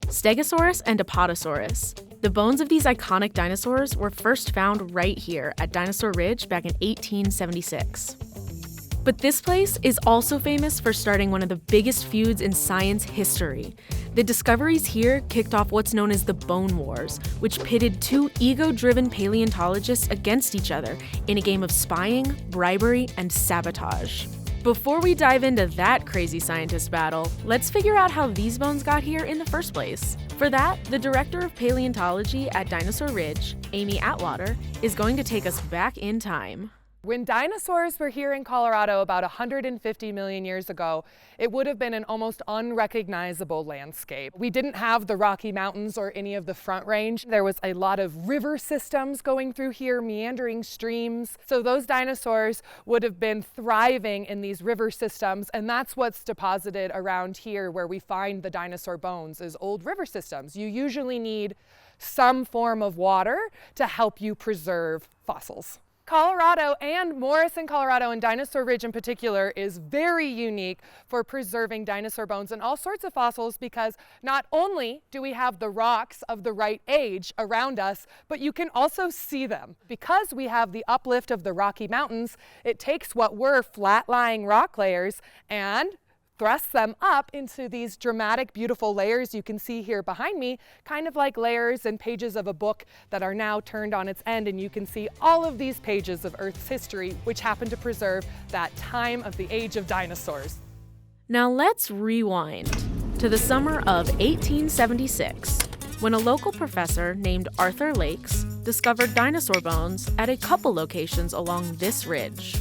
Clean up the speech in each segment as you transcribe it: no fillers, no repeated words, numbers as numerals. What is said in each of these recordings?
Stegosaurus and Apatosaurus. The bones of these iconic dinosaurs were first found right here at Dinosaur Ridge back in 1876. But this place is also famous for starting one of the biggest feuds in science history. The discoveries here kicked off what's known as the Bone Wars, which pitted two ego-driven paleontologists against each other in a game of spying, bribery, and sabotage. Before we dive into that crazy scientist battle, let's figure out how these bones got here in the first place. For that, the director of paleontology at Dinosaur Ridge, Amy Atwater, is going to take us back in time. When dinosaurs were here in Colorado about 150 million years ago, it would have been an almost unrecognizable landscape. We didn't have the Rocky Mountains or any of the Front Range. There was a lot of river systems going through here, meandering streams. So those dinosaurs would have been thriving in these river systems, and that's what's deposited around here where we find the dinosaur bones, is old river systems. You usually need some form of water to help you preserve fossils. Colorado and Morrison, Colorado, and Dinosaur Ridge in particular is very unique for preserving dinosaur bones and all sorts of fossils, because not only do we have the rocks of the right age around us, but you can also see them. Because we have the uplift of the Rocky Mountains, it takes what were flat-lying rock layers and thrusts them up into these dramatic, beautiful layers you can see here behind me, kind of like layers and pages of a book that are now turned on its end, and you can see all of these pages of Earth's history, which happen to preserve that time of the age of dinosaurs. Now let's rewind to the summer of 1876, when a local professor named Arthur Lakes discovered dinosaur bones at a couple locations along this ridge.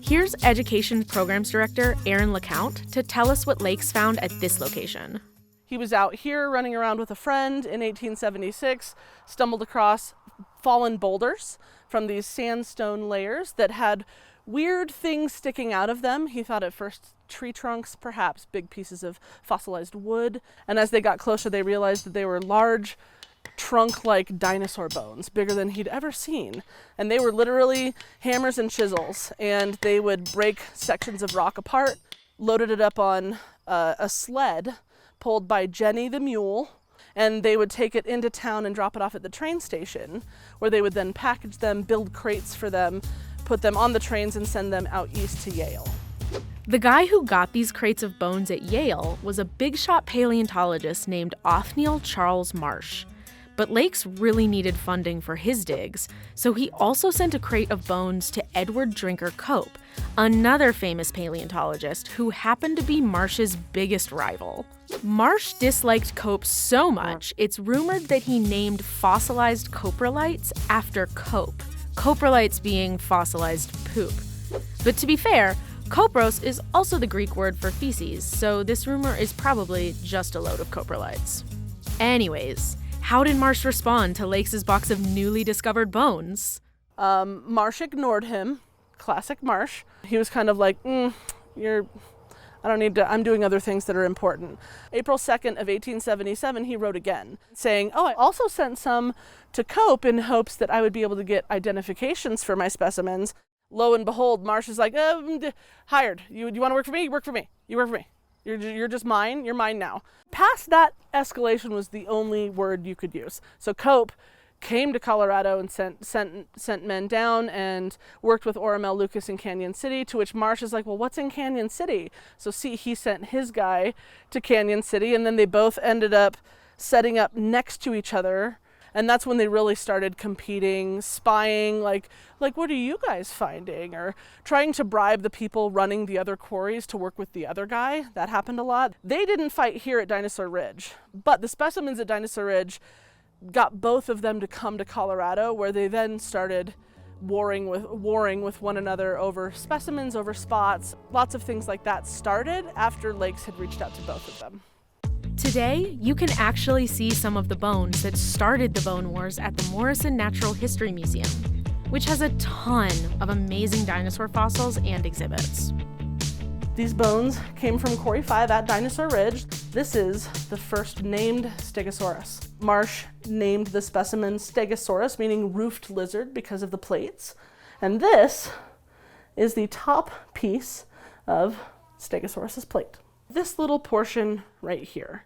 Here's Education Programs Director Erin LaCount to tell us what Lakes found at this location. He was out here running around with a friend in 1876, stumbled across fallen boulders from these sandstone layers that had weird things sticking out of them. He thought at first tree trunks, perhaps big pieces of fossilized wood. And as they got closer, they realized that they were large, trunk-like dinosaur bones, bigger than he'd ever seen. And they were literally hammers and chisels, and they would break sections of rock apart, loaded it up on a sled pulled by Jenny the mule, and they would take it into town and drop it off at the train station, where they would then package them, build crates for them, put them on the trains, and send them out east to Yale. The guy who got these crates of bones at Yale was a big-shot paleontologist named Othniel Charles Marsh. But Lakes really needed funding for his digs, so he also sent a crate of bones to Edward Drinker Cope, another famous paleontologist who happened to be Marsh's biggest rival. Marsh disliked Cope so much, it's rumored that he named fossilized coprolites after Cope, coprolites being fossilized poop. But to be fair, kopros is also the Greek word for feces, so this rumor is probably just a load of coprolites. Anyways, how did Marsh respond to Lakes' box of newly discovered bones? Marsh ignored him. Classic Marsh. He was kind of like, I don't need to, I'm doing other things that are important. April 2nd of 1877, he wrote again, saying, I also sent some to Cope in hopes that I would be able to get identifications for my specimens. Lo and behold, Marsh is like, hired. You want to work for me? You work for me. You work for me. You're just mine. You're mine now. Past that, escalation was the only word you could use. So Cope came to Colorado and sent men down and worked with Oramel Lucas in Canyon City, to which Marsh is like, well, what's in Canyon City? So he sent his guy to Canyon City, and then they both ended up setting up next to each other. And that's when they really started competing, spying, like what are you guys finding? Or trying to bribe the people running the other quarries to work with the other guy. That happened a lot. They didn't fight here at Dinosaur Ridge, but the specimens at Dinosaur Ridge got both of them to come to Colorado, where they then started warring with one another over specimens, over spots. Lots of things like that started after Lakes had reached out to both of them. Today, you can actually see some of the bones that started the Bone Wars at the Morrison Natural History Museum, which has a ton of amazing dinosaur fossils and exhibits. These bones came from Quarry 5 at Dinosaur Ridge. This is the first named Stegosaurus. Marsh named the specimen Stegosaurus, meaning roofed lizard, because of the plates. And this is the top piece of Stegosaurus's plate. This little portion right here.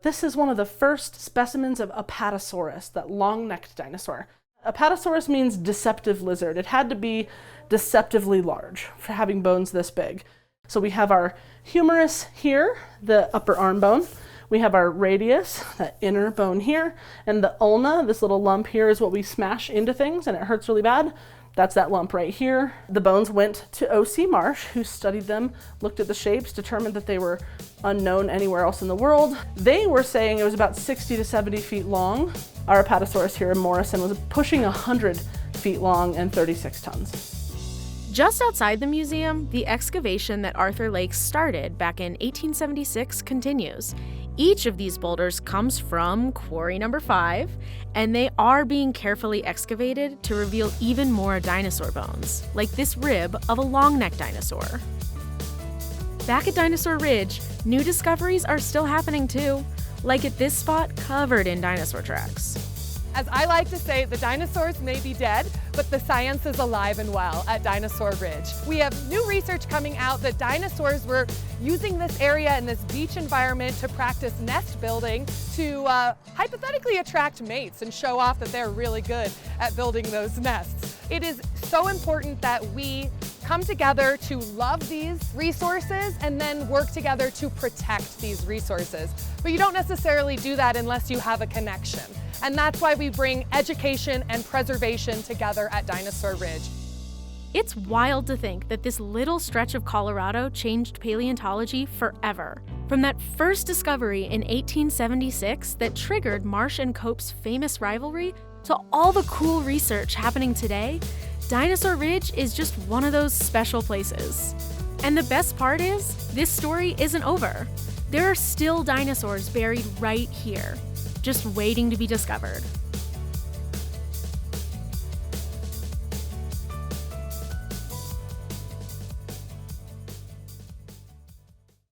This is one of the first specimens of Apatosaurus, that long-necked dinosaur. Apatosaurus means deceptive lizard. It had to be deceptively large for having bones this big. So we have our humerus here, the upper arm bone. We have our radius, that inner bone here, and the ulna, this little lump here, is what we smash into things and it hurts really bad. That's that lump right here. The bones went to O.C. Marsh, who studied them, looked at the shapes, determined that they were unknown anywhere else in the world. They were saying it was about 60 to 70 feet long. Our Apatosaurus here in Morrison was pushing 100 feet long and 36 tons. Just outside the museum, the excavation that Arthur Lakes started back in 1876 continues. Each of these boulders comes from quarry number 5, and they are being carefully excavated to reveal even more dinosaur bones, like this rib of a long-necked dinosaur. Back at Dinosaur Ridge, new discoveries are still happening too, like at this spot covered in dinosaur tracks. As I like to say, the dinosaurs may be dead, but the science is alive and well at Dinosaur Ridge. We have new research coming out that dinosaurs were using this area and this beach environment to practice nest building to hypothetically attract mates and show off that they're really good at building those nests. It is so important that we come together to love these resources and then work together to protect these resources. But you don't necessarily do that unless you have a connection. And that's why we bring education and preservation together at Dinosaur Ridge. It's wild to think that this little stretch of Colorado changed paleontology forever. From that first discovery in 1876 that triggered Marsh and Cope's famous rivalry to all the cool research happening today, Dinosaur Ridge is just one of those special places. And the best part is, this story isn't over. There are still dinosaurs buried right here, just waiting to be discovered.